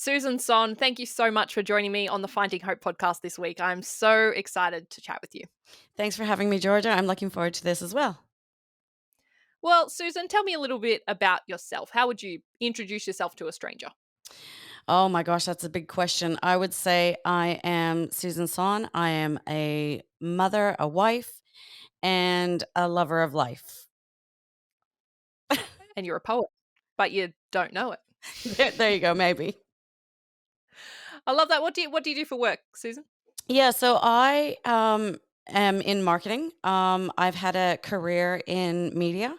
Susan Sohn, thank you so much for joining me on the Finding Hope podcast this week. I'm so excited to chat with you. Thanks for having me, Georgia. I'm looking forward to this as well. Well, Susan, tell me a little bit about yourself. How would you introduce yourself to a stranger? Oh my gosh, that's a big question. I would say I am Susan Sohn. I am a mother, a wife, and a lover of life. And you're a poet, but you don't know it. There you go, maybe. I love that. What do you do for work, Susan? Yeah, so I am in marketing. I've had a career in media.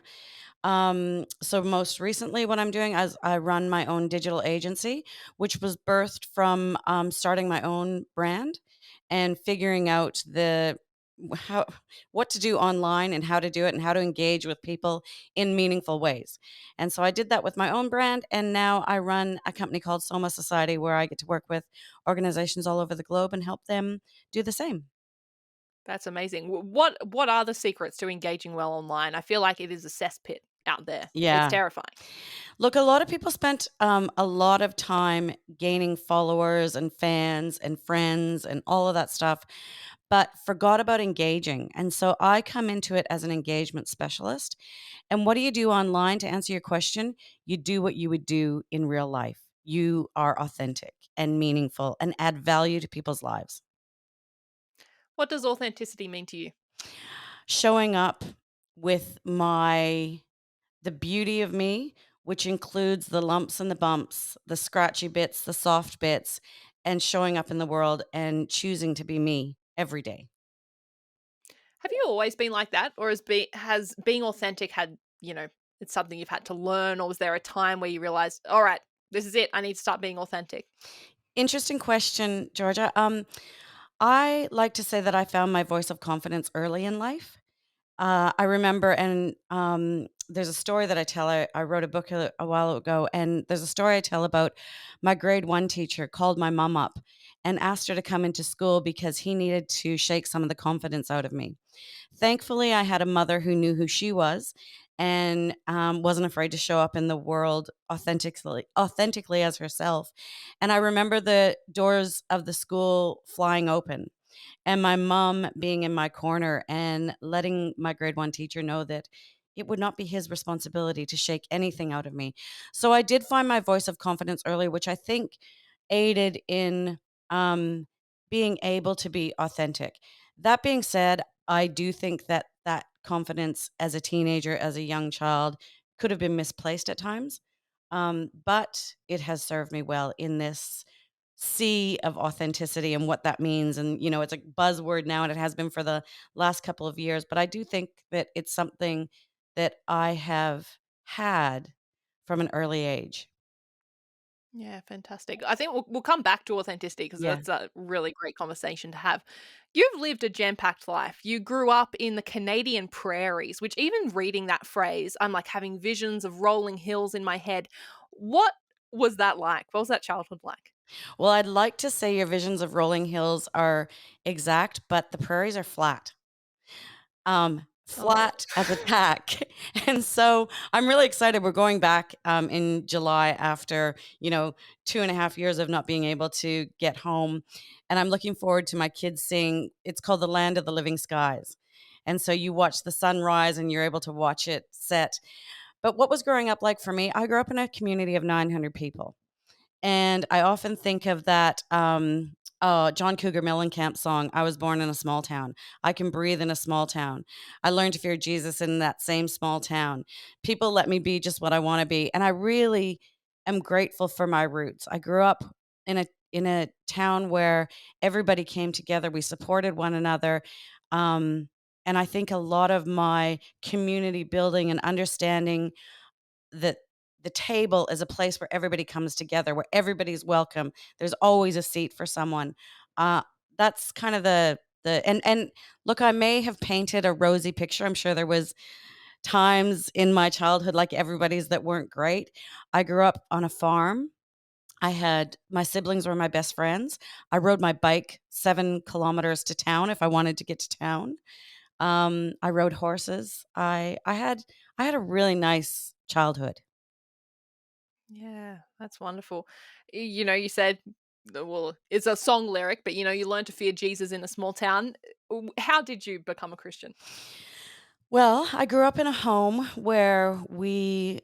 So most recently, what I'm doing is I run my own digital agency, which was birthed from starting my own brand and figuring out the how what to do online and how to do it and how to engage with people in meaningful ways. And so I did that with my own brand, and now I run a company called Soma Society, where I get to work with organizations all over the globe and help them do the same. That's amazing. What are the secrets to engaging well online? I feel like it is a cesspit out there. It's Yeah. terrifying. Look, a lot of people spent a lot of time gaining followers and fans and friends and all of that stuff, but forgot about engaging. And so I come into it as an engagement specialist. And what do you do online to answer your question? You do what you would do in real life. You are authentic and meaningful and add value to people's lives. What does authenticity mean to you? Showing up with the beauty of me, which includes the lumps and the bumps, the scratchy bits, the soft bits, and showing up in the world and choosing to be me every day. Have you always been like that, or has being authentic it's something you've had to learn, or was there a time where you realized, all right, this is it, I need to start being authentic? Interesting question, Georgia. I like to say that I found my voice of confidence early in life. I remember, and there's a story that I tell. I wrote a book a while ago, and there's a story I tell about my grade one teacher called my mom up and asked her to come into school because he needed to shake some of the confidence out of me. Thankfully, I had a mother who knew who she was and wasn't afraid to show up in the world authentically as herself. And I remember the doors of the school flying open and my mom being in my corner and letting my grade one teacher know that it would not be his responsibility to shake anything out of me. So I did find my voice of confidence early, which I think aided in um, being able to be authentic. That being said, I do think that that confidence as a teenager, as a young child, could have been misplaced at times. But it has served me well in this sea of authenticity and what that means. And, it's a buzzword now, and it has been for the last couple of years. But I do think that it's something that I have had from an early age. Yeah, fantastic. I think we'll come back to authenticity because Yeah. that's a really great conversation to have. You've lived a jam-packed life. You grew up in the Canadian prairies, which even reading that phrase, I'm like having visions of rolling hills in my head. What was that like? What was that childhood like? Well, I'd like to say your visions of rolling hills are exact, but the prairies are flat. Oh. Flat as a tack. And so I'm really excited. We're going back in July after, 2.5 years of not being able to get home. And I'm looking forward to my kids seeing it's called the Land of the Living Skies. And so you watch the sunrise and you're able to watch it set. But what was growing up like for me? I grew up in a community of 900 people. And I often think of that John Cougar Mellencamp song, I was born in a small town. I can breathe in a small town. I learned to fear Jesus in that same small town. People let me be just what I want to be. And I really am grateful for my roots. I grew up in a town where everybody came together. We supported one another. Um, and I think a lot of my community building and understanding that the table is a place where everybody comes together, where everybody's welcome. There's always a seat for someone. Uh, that's kind of and look, I may have painted a rosy picture. I'm sure there was times in my childhood like everybody's that weren't great. I grew up on a farm. I had my siblings were my best friends. I rode my bike 7 kilometers to town if I wanted to get to town. I rode horses. I had a really nice childhood. Yeah, that's wonderful. You said, well, it's a song lyric, but you learn to fear Jesus in a small town. How did you become a Christian? Well, I grew up in a home where we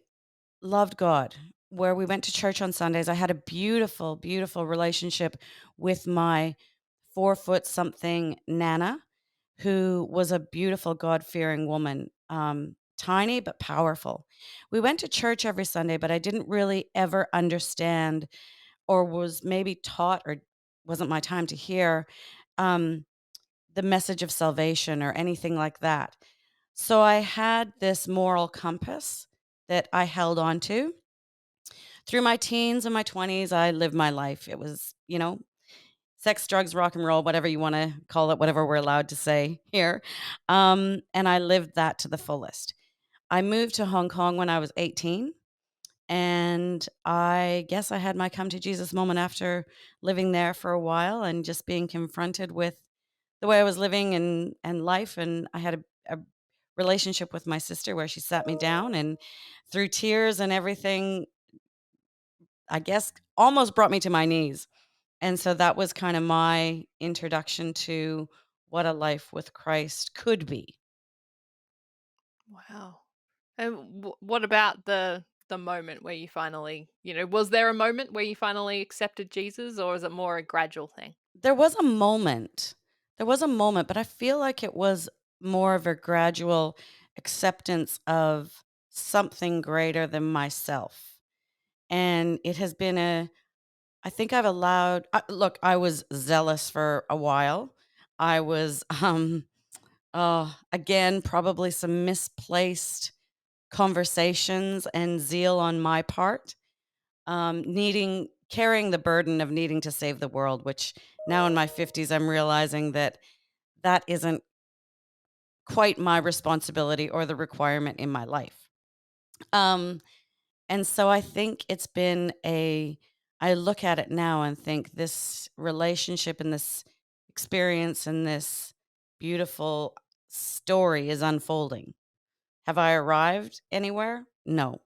loved God, where we went to church on Sundays. I had a beautiful, beautiful relationship with my 4 foot something Nana, who was a beautiful God fearing woman, tiny but powerful. We went to church every Sunday, but I didn't really ever understand or was maybe taught or wasn't my time to hear um, the message of salvation or anything like that. So I had this moral compass that I held on to. Through my teens and my 20s, I lived my life. It was, sex, drugs, rock and roll, whatever you want to call it, whatever we're allowed to say here. And I lived that to the fullest. I moved to Hong Kong when I was 18. And I guess I had my come to Jesus moment after living there for a while and just being confronted with the way I was living and life. And I had a relationship with my sister where she sat me down and through tears and everything, I guess almost brought me to my knees. And so that was kind of my introduction to what a life with Christ could be. Wow. And what about the moment where you finally, was there a moment where you finally accepted Jesus, or is it more a gradual thing? There was a moment. There was a moment, but I feel like it was more of a gradual acceptance of something greater than myself. And it has been I think I've allowed, look, I was zealous for a while. I was, again, probably some misplaced conversations and zeal on my part, carrying the burden of needing to save the world, which now in my 50s, I'm realizing that that isn't quite my responsibility or the requirement in my life. Um, and so I think I look at it now and think this relationship and this experience and this beautiful story is unfolding. Have I arrived anywhere? No,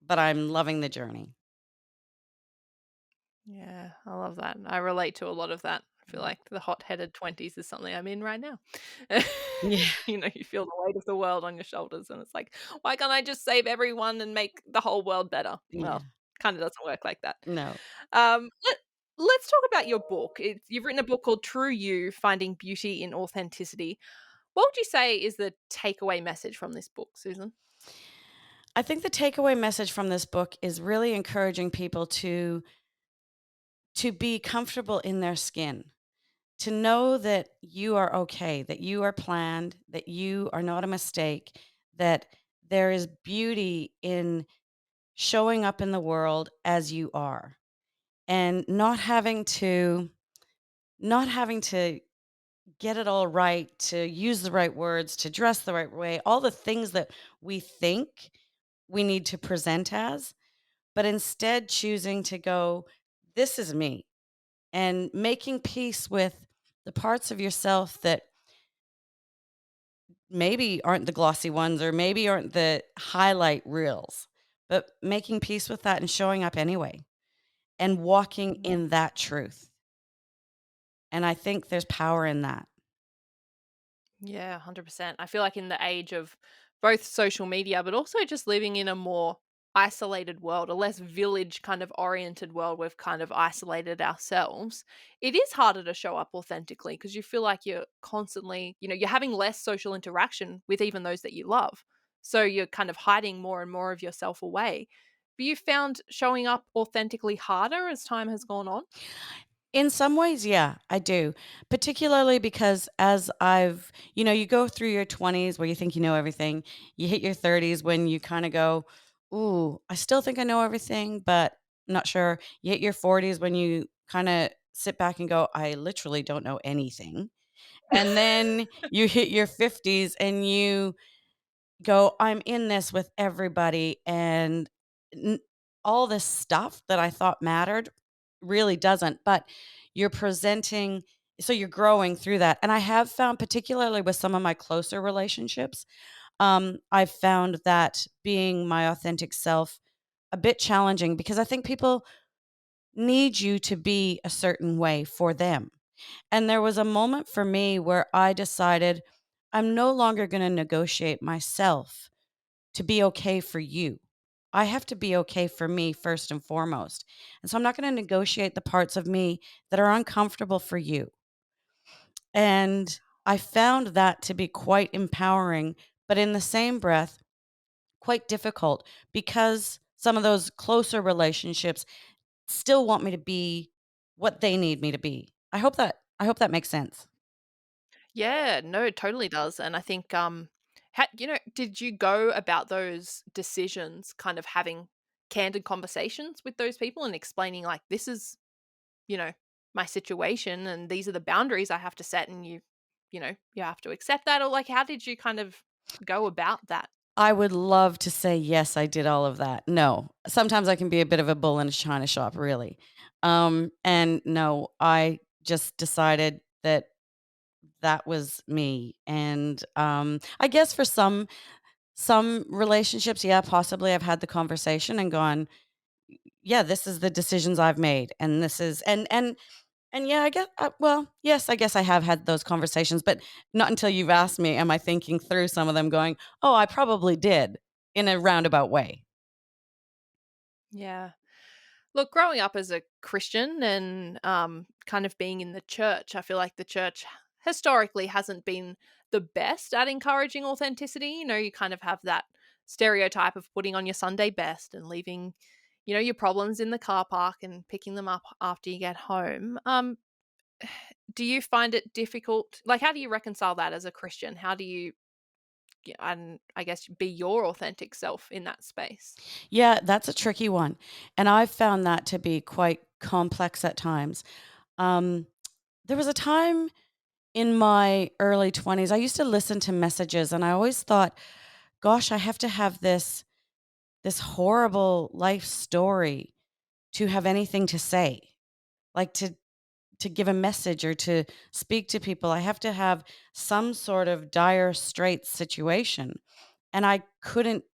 but I'm loving the journey. Yeah, I love that. I relate to a lot of that. I feel Mhm. like the hot-headed 20s is something I'm in right now. Yeah. You feel the weight of the world on your shoulders, and it's like, why can't I just save everyone and make the whole world better? Yeah. Well, kind of doesn't work like that. No. Let's talk about your book. You've written a book called True You: Finding Beauty in Authenticity. What would you say is the takeaway message from this book, Susan? I think the takeaway message from this book is really encouraging people to be comfortable in their skin, to know that you are okay, that you are planned, that you are not a mistake, that there is beauty in showing up in the world as you are and not having to get it all right, to use the right words, to dress the right way, all the things that we think we need to present as, but instead choosing to go, this is me, and making peace with the parts of yourself that maybe aren't the glossy ones or maybe aren't the highlight reels, but making peace with that and showing up anyway and walking in that truth. And I think there's power in that. Yeah, 100%. I feel like in the age of both social media, but also just living in a more isolated world, a less village kind of oriented world, we've kind of isolated ourselves. It is harder to show up authentically because you feel like you're constantly, you're having less social interaction with even those that you love. So you're kind of hiding more and more of yourself away. But you found showing up authentically harder as time has gone on? In some ways, yeah, I do. Particularly because you go through your 20s where you think you know everything. You hit your 30s when you kind of go, ooh, I still think I know everything, but I'm not sure. You hit your 40s when you kind of sit back and go, I literally don't know anything. And then you hit your 50s and you go, I'm in this with everybody. And n- all this stuff that I thought mattered really doesn't. But you're presenting, so you're growing through that. And I have found, particularly with some of my closer relationships, I've found that being my authentic self a bit challenging because I think people need you to be a certain way for them. And there was a moment for me where I decided I'm no longer going to negotiate myself to be okay for you. I have to be okay for me first and foremost. And so I'm not going to negotiate the parts of me that are uncomfortable for you. And I found that to be quite empowering, but in the same breath, quite difficult because some of those closer relationships still want me to be what they need me to be. I hope that makes sense. Yeah, no, it totally does. And I think, did you go about those decisions kind of having candid conversations with those people and explaining, like, this is, you know, my situation and these are the boundaries I have to set and you have to accept that? Or like, how did you kind of go about that? I would love to say, yes, I did all of that. No, sometimes I can be a bit of a bull in a china shop, really. And no, I just decided that that was me. And I guess for some relationships, yeah, possibly I've had the conversation and gone, yeah, this is the decisions I've made, and this is and yeah, I guess, well, yes, I guess I have had those conversations, but not until you've asked me am I thinking through some of them going, "Oh, I probably did," in a roundabout way. Yeah. Look, growing up as a Christian and kind of being in the church, I feel like the church historically hasn't been the best at encouraging authenticity. You kind of have that stereotype of putting on your Sunday best and leaving, your problems in the car park and picking them up after you get home. Do you find it difficult? Like, how do you reconcile that as a Christian? How do you, and I guess, be your authentic self in that space? Yeah, that's a tricky one, and I've found that to be quite complex at times. Um, there was a time in my early 20s, I used to listen to messages, and I always thought, "Gosh, I have to have this horrible life story to have anything to say." Like, to give a message or to speak to people, I have to have some sort of dire straits situation. And I couldn't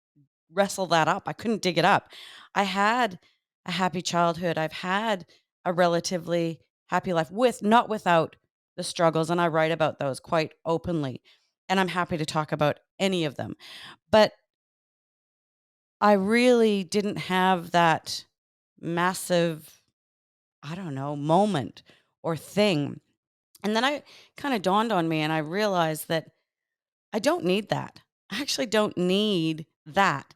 wrestle that up. I couldn't dig it up. I had a happy childhood. I've had a relatively happy life with not without the struggles, and I write about those quite openly. And I'm happy to talk about any of them. But I really didn't have that massive, I don't know, moment or thing. And then I kind of dawned on me and I realized that I don't need that. I actually don't need that.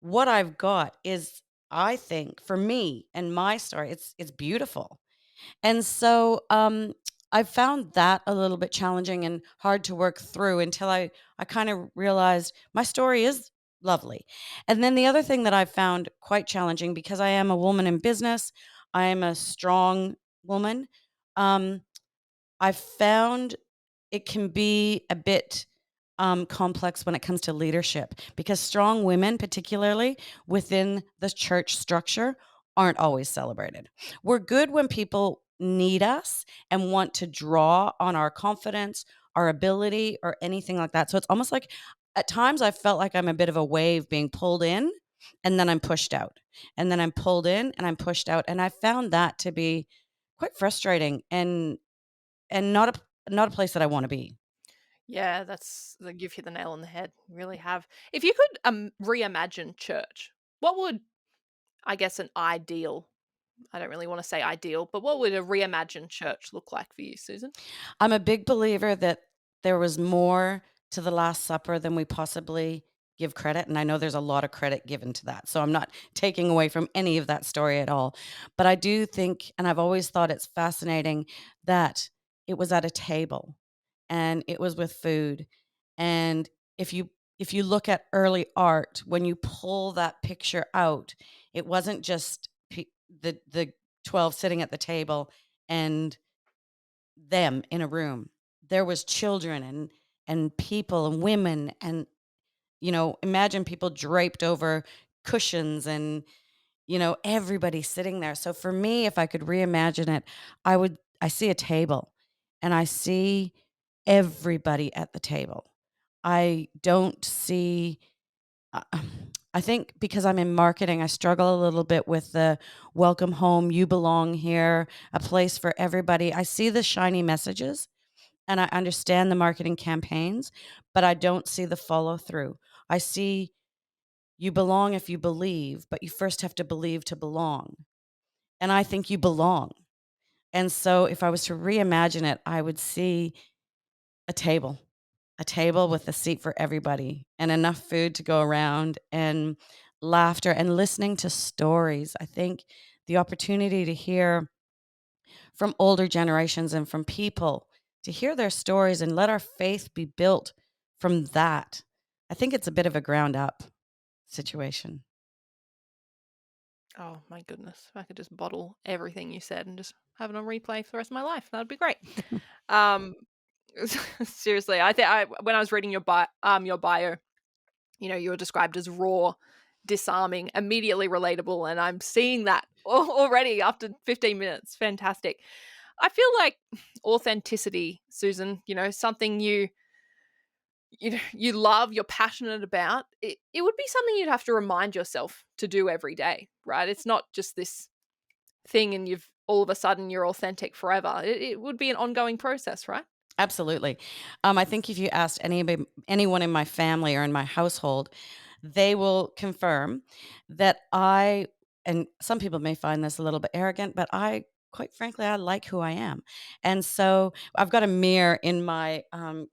What I've got is, I think, for me and my story, it's beautiful. And so I found that a little bit challenging and hard to work through until I kind of realized my story is lovely. And then the other thing that I found quite challenging, because I am a woman in business, I am a strong woman. Um, I found it can be a bit complex when it comes to leadership because strong women, particularly within the church structure, aren't always celebrated. We're good when people need us and want to draw on our confidence, our ability, or anything like that. So it's almost like at times I felt like I'm a bit of a wave being pulled in and then I'm pushed out. And then I'm pulled in and I'm pushed out. And I found that to be quite frustrating and not a place that I wanna be. Yeah, that's like you've hit the nail on the head. You really have. If you could reimagine church, what would, I guess, an ideal, I don't really want to say ideal, but what would a reimagined church look like for you, Susan? I'm a big believer that there was more to the Last Supper than we possibly give credit, and I know there's a lot of credit given to that, so I'm not taking away from any of that story at all. But I do think, and I've always thought it's fascinating, that it was at a table, and it was with food, and if you look at early art, when you pull that picture out, it wasn't just the 12 sitting at the table and them in a room. There was children and people and women and, imagine people draped over cushions and, everybody sitting there. So for me, if I could reimagine it, I see a table and I see everybody at the table. I don't see I think because I'm in marketing, I struggle a little bit with the welcome home, you belong here, a place for everybody. I see the shiny messages and I understand the marketing campaigns, but I don't see the follow through. I see you belong if you believe, but you first have to believe to belong. And I think you belong. And so if I was to reimagine it, I would see a table, a table with a seat for everybody and enough food to go around and laughter and listening to stories. I think the opportunity to hear from older generations and from people to hear their stories and let our faith be built from that. I think it's a bit of a ground up situation. Oh my goodness. If I could just bottle everything you said and just have it on replay for the rest of my life, that'd be great. Um seriously, I think I when I was reading your bio, you were described as raw, disarming, immediately relatable, and I'm seeing that already after 15 minutes. Fantastic. I feel like authenticity, Susan, something you love, you're passionate about, it would be something you'd have to remind yourself to do every day, right? It's not just this thing and you've all of a sudden you're authentic forever. It would be an ongoing process, right? Absolutely. I think if you asked anyone in my family or in my household, they will confirm that and some people may find this a little bit arrogant, but quite frankly, I like who I am. And so I've got a mirror in my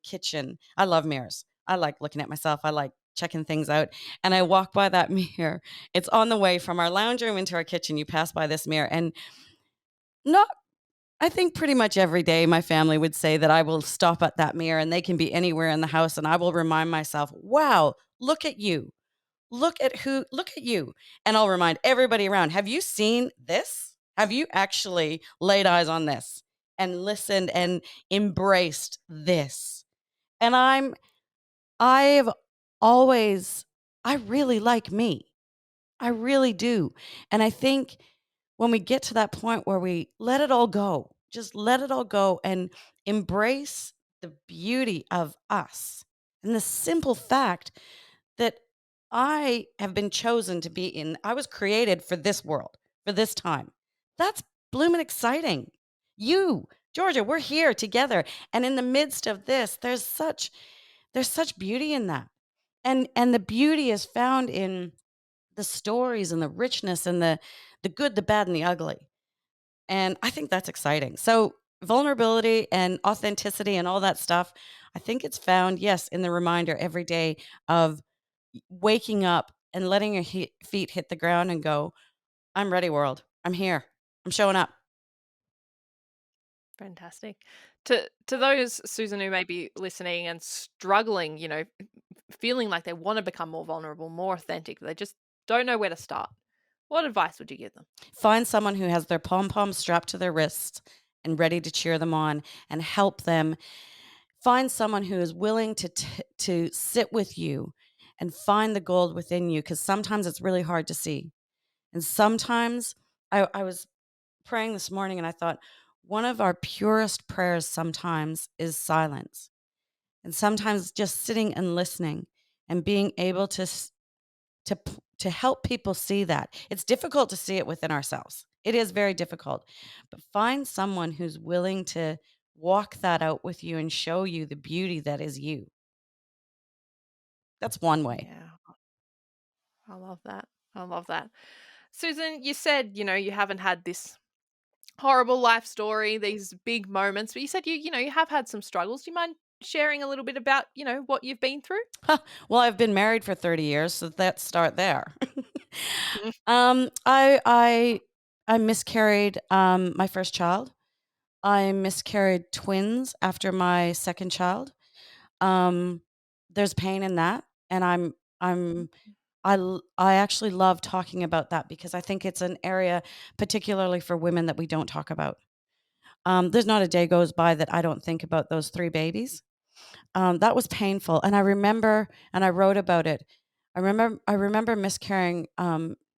kitchen. I love mirrors. I like looking at myself. I like checking things out. And I walk by that mirror. It's on the way from our lounge room into our kitchen. You pass by this mirror. And not I think pretty much every day my family would say that I will stop at that mirror and they can be anywhere in the house and I will remind myself, wow, look at you. Look at you. And I'll remind everybody around, have you seen this? Have you actually laid eyes on this and listened and embraced this? And I've always, I really like me. I really do. And I think when we get to that point where we let it all go, just let it all go and embrace the beauty of us and the simple fact that I have been chosen to be I was created for this world, for this time. That's blooming exciting. You, Georgia, we're here together. And in the midst of this, there's such beauty in that. And the beauty is found in the stories and the richness and the good, the bad, and the ugly. And I think that's exciting. So vulnerability and authenticity and all that stuff, I think it's found, yes, in the reminder every day of waking up and letting your feet hit the ground and go, I'm ready, world. I'm here. I'm showing up. Fantastic. To those, Susan, who may be listening and struggling, feeling like they want to become more vulnerable, more authentic, they just don't know where to start. What advice would you give them? Find someone who has their pom pom strapped to their wrists and ready to cheer them on and help them. Find someone who is willing to sit with you and find the gold within you, because sometimes it's really hard to see. And sometimes I was praying this morning and I thought, one of our purest prayers sometimes is silence. And sometimes just sitting and listening and being able to help people see that. It's difficult to see it within ourselves. It is very difficult. But find someone who's willing to walk that out with you and show you the beauty that is you. That's one way. Yeah, I love that. I love that. Susan, you said, you haven't had this horrible life story, these big moments, but you said you have had some struggles. Do you mind sharing a little bit about, what you've been through? Well, I've been married for 30 years, so let's start there. Mhm. um, I I I miscarried my first child. I miscarried twins after my second child. Um, there's pain in that, and I'm I actually love talking about that because I think it's an area, particularly for women, that we don't talk about. There's not a day goes by that I don't think about those 3 babies. That was painful, and I remember, and I wrote about it. I remember miscarrying,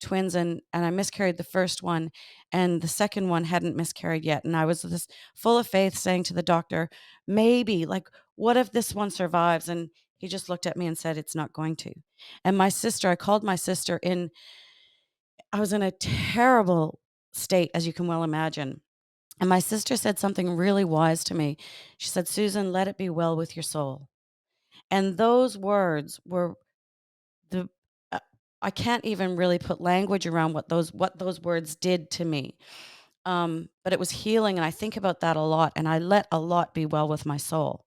twins, and I miscarried the first one, and the second one hadn't miscarried yet, and I was full of faith saying to the doctor, "Maybe, like, what if this one survives?" And He just looked at me and said, "It's not going to." And my sister, I called my sister in, I was in a terrible state, as you can well imagine. And my sister said something really wise to me. She said, "Susan, let it be well with your soul." And those words were the uh, I can't even really put language around what those words did to me. But it was healing, and I think about that a lot, and I let a lot be well with my soul.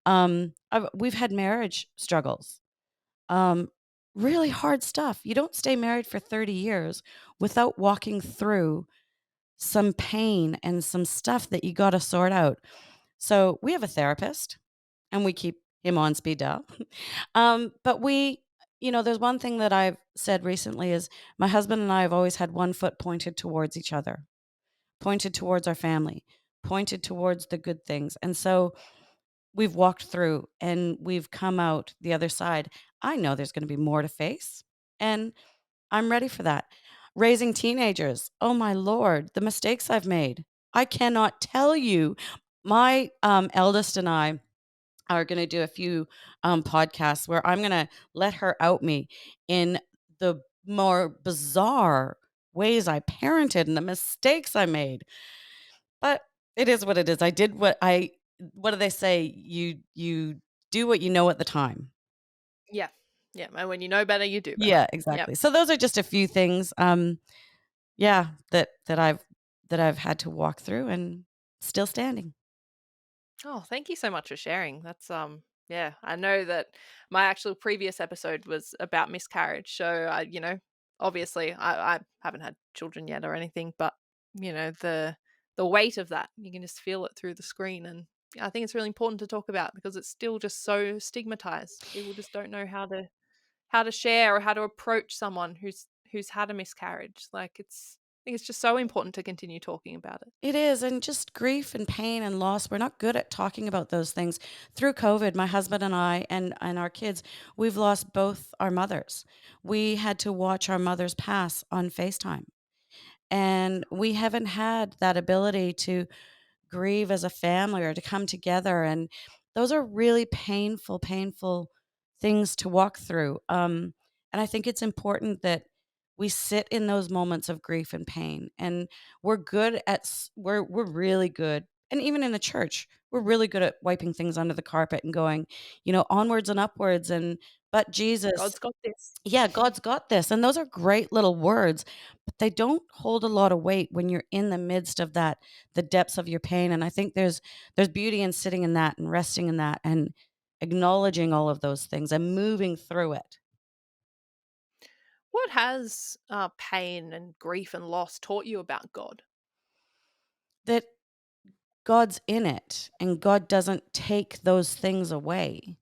We've had marriage struggles, um, really hard stuff. You don't stay married for 30 years without walking through some pain and some stuff that you got to sort out. So we have a therapist, and we keep him on speed dial. But there's one thing that I've said recently is my husband and I have always had one foot pointed towards each other, pointed towards our family, pointed towards the good things. And so we've walked through and we've come out the other side. I know there's going to be more to face, and I'm ready for that. Raising teenagers, oh my Lord, the mistakes I've made. I cannot tell you. My eldest and I are going to do a few podcasts where I'm going to let her out me in the more bizarre ways I parented and the mistakes I made. But it is what it is. I did what do they say? You do what you know at the time. Yeah. Yeah, and when you know better, you do better. Yeah, Yep. exactly. So those are just a few things, yeah, that I've had to walk through and still standing. Oh, thank you so much for sharing. That's yeah, I know that my actual previous episode was about miscarriage. So obviously I haven't had children yet or anything, but the weight of that, you can just feel it through the screen. And I think it's really important to talk about because it's still just so stigmatized. People just don't know how to share or how to approach someone who's had a miscarriage. Like I think it's just so important to continue talking about it. It is, and just grief and pain and loss, we're not good at talking about those things. Through COVID, my husband and I and our kids, we've lost both our mothers. We had to watch our mothers pass on FaceTime, and we haven't had that ability to grieve as a family or to come together. And those are really painful, painful things to walk through. And I think it's important that we sit in those moments of grief and pain. And we're really good. And even in the church, we're really good at wiping things under the carpet and going, onwards and upwards. And but Jesus, God's got this. yeah, God's got this. And those are great little words, but they don't hold a lot of weight when you're in the midst of that, the depths of your pain. And I think there's beauty in sitting in that and resting in that and acknowledging all of those things and moving through it. What has pain and grief and loss taught you about God? That God's in it and God doesn't take those things away.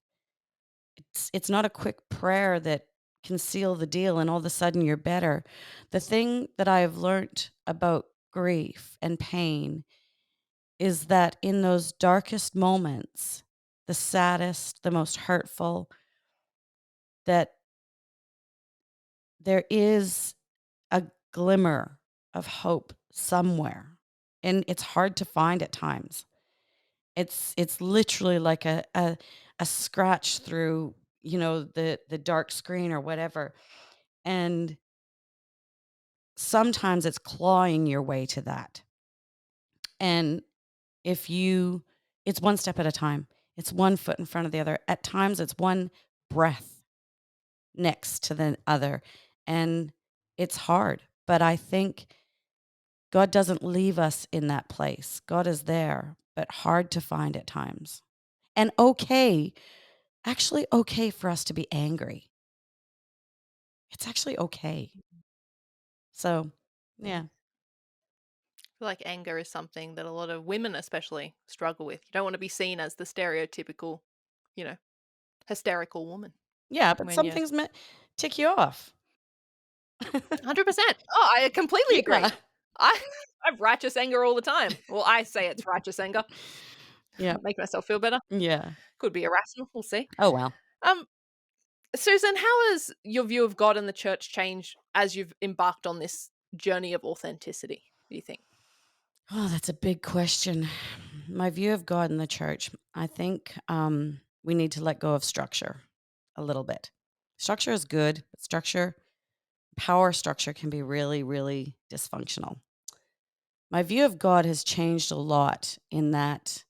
It's not a quick prayer that can seal the deal and all of a sudden you're better. The thing that I have learned about grief and pain is that in those darkest moments, the saddest, the most hurtful, that there is a glimmer of hope somewhere. And it's hard to find at times. It's literally like a scratch through, the dark screen or whatever. And sometimes it's clawing your way to that. And if you it's one step at a time. It's one foot in front of the other. At times it's one breath next to the other. And it's hard, but I think God doesn't leave us in that place. God is there, but hard to find at times. And okay, actually okay for us to be angry. It's actually okay. So, Yeah. yeah. I feel like anger is something that a lot of women especially struggle with. You don't want to be seen as the stereotypical, you know, hysterical woman Yeah, but when some you're things tick you off. 100%. Oh, I completely Yeah. agree. I I have righteous anger all the time. Well, I say it's righteous anger. Yeah. Make myself feel better. Yeah. Could be irrational. We'll see. Oh, well. Um, Susan, how has your view of God and the church changed as you've embarked on this journey of authenticity, do you think? Oh, that's a big question. My view of God and the church, I think we need to let go of structure. a little bit. Structure is good, but power structure can be really, really dysfunctional. My view of God has changed a lot in that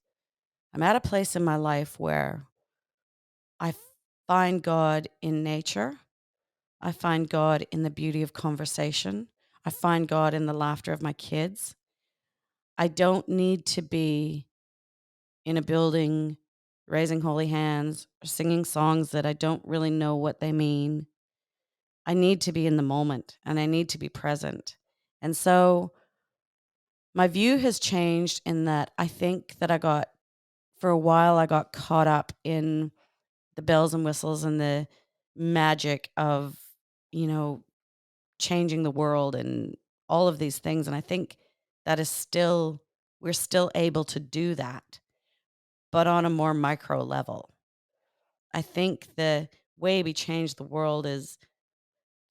I'm at a place in my life where I find God in nature. I find God in the beauty of conversation. I find God in the laughter of my kids. I don't need to be in a building raising holy hands or singing songs that I don't really know what they mean. I need to be in the moment and I need to be present. And so my view has changed in that I think that for a while, I got caught up in the bells and whistles and the magic of, you know, changing the world and all of these things. And I think that we're still able to do that, but on a more micro level. I think the way we change the world is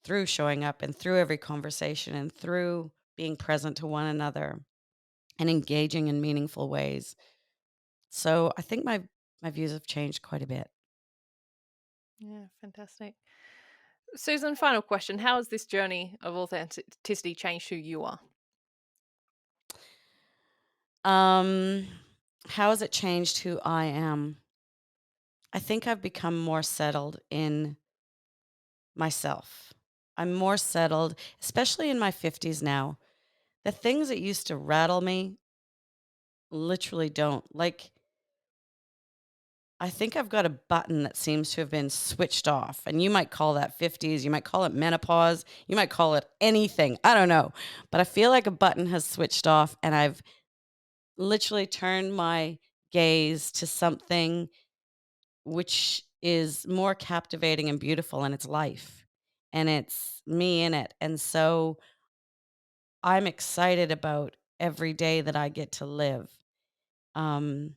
through showing up and through every conversation and through being present to one another and engaging in meaningful ways. So I think my views have changed quite a bit. Yeah, fantastic. Susan, final question. How has this journey of authenticity changed who you are? Um, how has it changed who I am? I think I've become more settled in myself. I'm more settled, especially in my 50s now. The things that used to rattle me literally don't. Like, I think I've got a button that seems to have been switched off. And you might call that 50s, you might call it menopause, you might call it anything. I don't know. But I feel like a button has switched off and I've literally turned my gaze to something which is more captivating and beautiful, and it's life. And it's me in it. And so I'm excited about every day that I get to live. Um,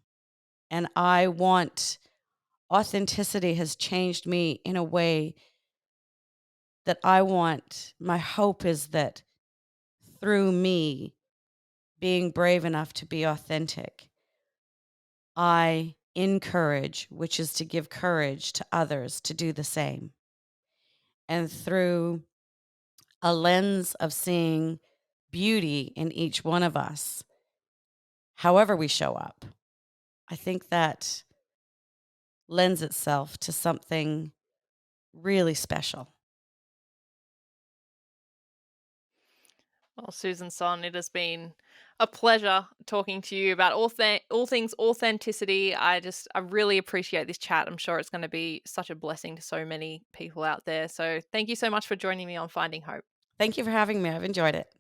and I want authenticity has changed me in a way that my hope is that through me being brave enough to be authentic, I encourage, which is to give courage to others to do the same. And through a lens of seeing beauty in each one of us, however we show up, I think that lends itself to something really special. Well, Susan Son, it has been a pleasure talking to you about all things authenticity. I really appreciate this chat. I'm sure it's going to be such a blessing to so many people out there. So thank you so much for joining me on Finding Hope. Thank you for having me. I've enjoyed it.